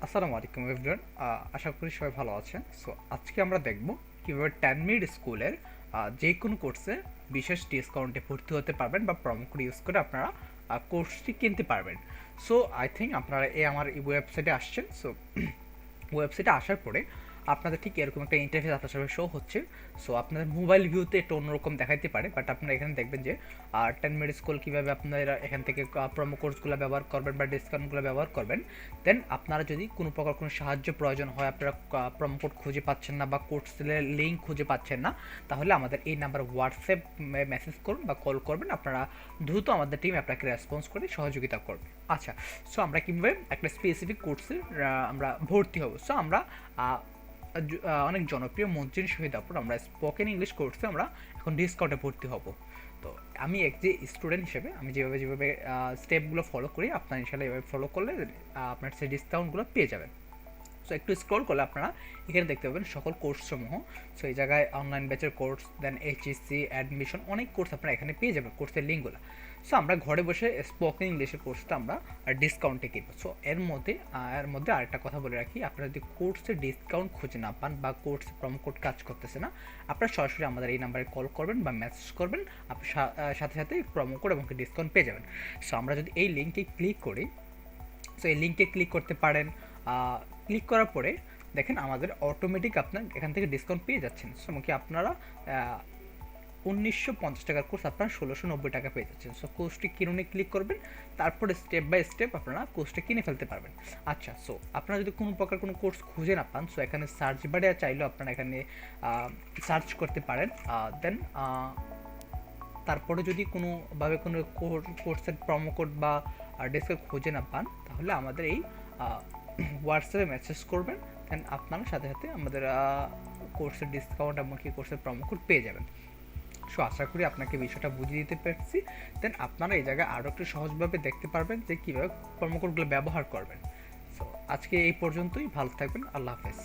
আসসালামু আলাইকুম এভরিওয়ান। আশা করি সবাই ভালো আছেন। সো আজকে আমরা দেখব কীভাবে 10 মিনিট স্কুলের যে কোনো কোর্সে বিশেষ ডিসকাউন্টে ভর্তি হতে পারবেন বা প্রোমো কোড ইউজ করে আপনারা কোর্সটি কিনতে পারবেন। সো আই থিঙ্ক আপনারা আমার এই ওয়েবসাইটে আসছেন। সো ওয়েবসাইটে আসার পরে আপনাদের ঠিক এরকম একটা ইন্টারফেস আপনার সামনে শো হচ্ছে। সো আপনাদের মোবাইল ভিউতে একটু অন্যরকম দেখাইতে পারে, বাট আপনারা এখানে দেখবেন যে 10 মিনিট স্কুল কীভাবে আপনারা এখান থেকে প্রোমো কোর্সগুলো ব্যবহার করবেন বা ডিসকাউন্টগুলো ব্যবহার করবেন। দেন আপনারা যদি কোনো প্রকার কোনো সাহায্য প্রয়োজন হয়, আপনারা প্রোমো কোড খুঁজে পাচ্ছেন না বা কোর্সের লিঙ্ক খুঁজে পাচ্ছেন না, তাহলে আমাদের এই নাম্বার হোয়াটসঅ্যাপ মেসেজ করুন বা কল করবেন। আপনারা দ্রুত আমাদের টিম আপনাকে রেসপন্স করে সহযোগিতা করবে। আচ্ছা, সো আমরা কীভাবে একটা স্পেসিফিক কোর্সে আমরা ভর্তি হব। সো আমরা অনেক জনপ্রিয় মঞ্চের শহীদাপুর আমরা স্পোকেন ইংলিশ কোর্সে আমরা এখন ডিসকাউন্টে ভর্তি হব। তো আমি যে স্টুডেন্ট হিসেবে আমি যেভাবে স্টেপগুলো ফলো করি, আপনার ইনশাল্লাহ এভাবে ফলো করলে আপনার সেই ডিসকাউন্টগুলো পেয়ে যাবেন। সো একটু স্ক্রল করলে আপনারা এখানে দেখতে পাবেন সকল কোর্সসমূহ। সো এই জায়গায় অনলাইন ব্যাচের কোর্স, দেন এইচএসসি অ্যাডমিশন, অনেক কোর্স আপনারা এখানে পেয়ে যাবেন, কোর্সের লিঙ্কগুলো। সো আমরা ঘরে বসে স্পোকেন ইংলিশের কোর্সটা আমরা ডিসকাউন্টে কিনবো। সো এর মধ্যে আরেকটা কথা বলে রাখি, আপনারা যদি কোর্সে ডিসকাউন্ট খুঁজে না পান বা কোর্সে প্রোমো কোড কাজ করতেছে না, আপনারা সরাসরি আমাদের এই নাম্বারে কল করবেন বা মেসেজ করবেন, আপনি সাথে সাথে প্রোমো কোড এবং ডিসকাউন্ট পেয়ে যাবেন। সো আমরা যদি এই লিঙ্কে ক্লিক করি, সো এই লিঙ্কে ক্লিক করতে পারেন। ক্লিক করার পরে দেখেন আমাদের অটোমেটিক আপনার এখান থেকে ডিসকাউন্ট পেয়ে যাচ্ছেন। সো কি আপনারা 1950 টাকার কোর্স আপনারা 1690 টাকা পেয়ে যাচ্ছেন। সো কোর্সটি কিনুনে ক্লিক করবেন, তারপরে স্টেপ বাই স্টেপ আপনারা কোর্সটা কিনে ফেলতে পারবেন। আচ্ছা, সো আপনারা যদি কোনো প্রকার কোনো কোর্স খুঁজে না পান, সো এখানে সার্চ বারে চাইলেও আপনারা এখানে সার্চ করতে পারেন। দেন তারপরে যদি কোনোভাবে কোনো কোর্সের প্রোমো কোড বা ডিসকাউন্ট খুঁজে না পান, তাহলে আমাদের এই হোয়াটসঅ্যাপে মেসেজ করবেন। দেন আপনারা সাথে সাথে আমাদের কোর্সের ডিসকাউন্ট এমনকি কোর্সের প্রোমো কোড পেয়ে যাবেন। সো আশা করি আপনাকে বিষয়টা বুঝিয়ে দিতে পারছি। দেন আপনারা এই জায়গায় আরও একটু সহজভাবে দেখতে পারবেন যে কীভাবে প্রোমো কোডগুলো ব্যবহার করবেন। সো আজকে এই পর্যন্তই, ভালো থাকবেন, আল্লাহ হাফেজ।